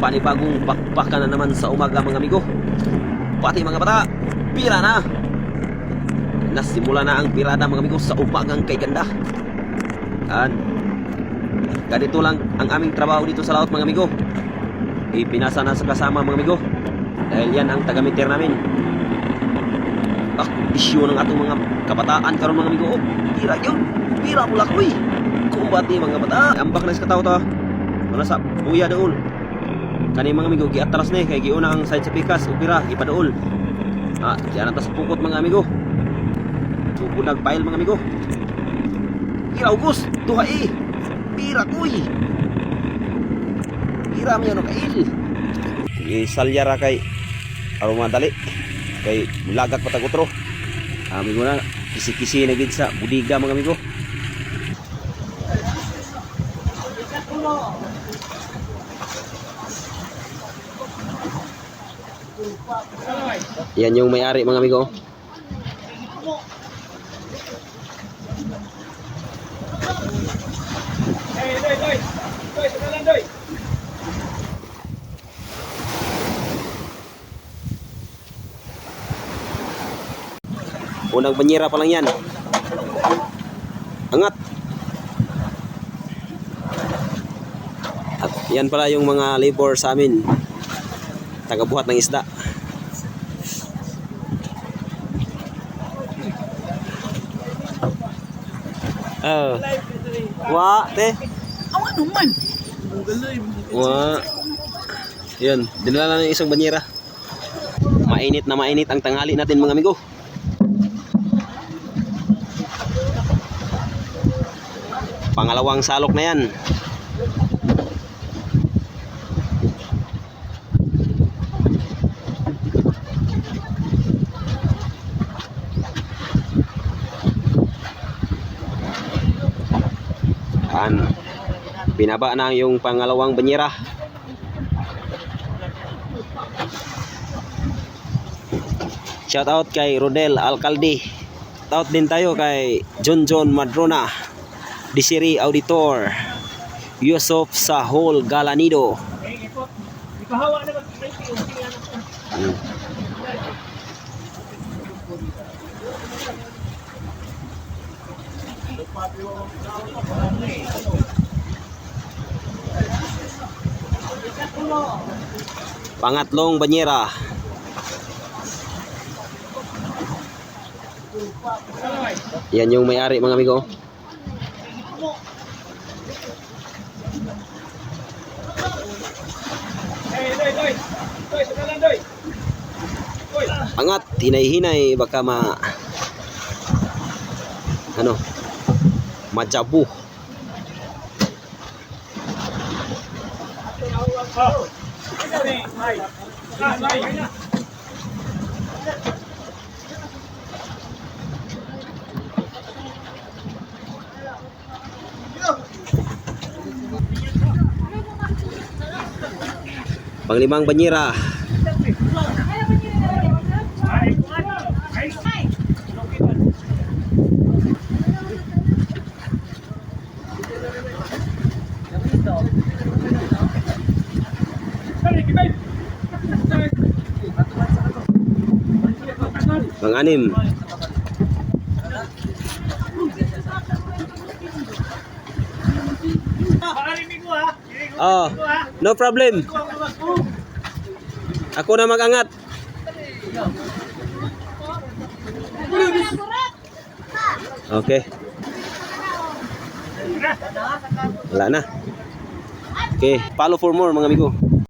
panibagong bakbakan na naman sa umaga mga amigo. Pati mga bata, pira na. Nasimula na ang pirada mga amigo sa umagang kay ganda. Ganito lang ang aming trabaho dito sa laot mga amigo. Ipinasa na sa kasama mga amigo. Dahil yan ang taga-meter namin. Isyu ng atong mga kabataan karon mga amigo. Pira yun. Pira mula ko eh. Kumbati mga bata. Ambak na sa kataw to. Wala sa buya doon. Kani mga amigo giatras ni kay giuna ang side sa pikas upira ipadool. Diyan atas pukot mga amigo. Sugod nagpail mga amigo. Pira ugos, duha eh. Pira kuy. Pira man no kail. Isalyara kay aron madali kay mulagak patag utro. Amigo na kisi-kisi na gid sa budiga mga amigo. Yan yung may-ari mga amigo. Unang banyera pa lang yan. Angat. At yan pala yung mga labor sa amin. Tagabuhat ng isda. Wa, te. Awan naman. Wa. Yan, dinala na yung isang banyera. Mainit na mainit ang tanghali natin mga amigo. Pangalawang salok na yan. Binaba na yung pangalawang banyera. Shout out kay Rodel Alcalde. Shout out din tayo kay John Madrona, Desiree Auditor, Yusuf Sahol Galanido. Pangatlong banyera. Yan yung may-ari mga amigo. Angat, hinay-hinay baka majabu. Panglimang banyera. Pang-anim. Oh, no problem. Ako na mag-angat. Okay. Wala na. Okay, follow for more mga amigo.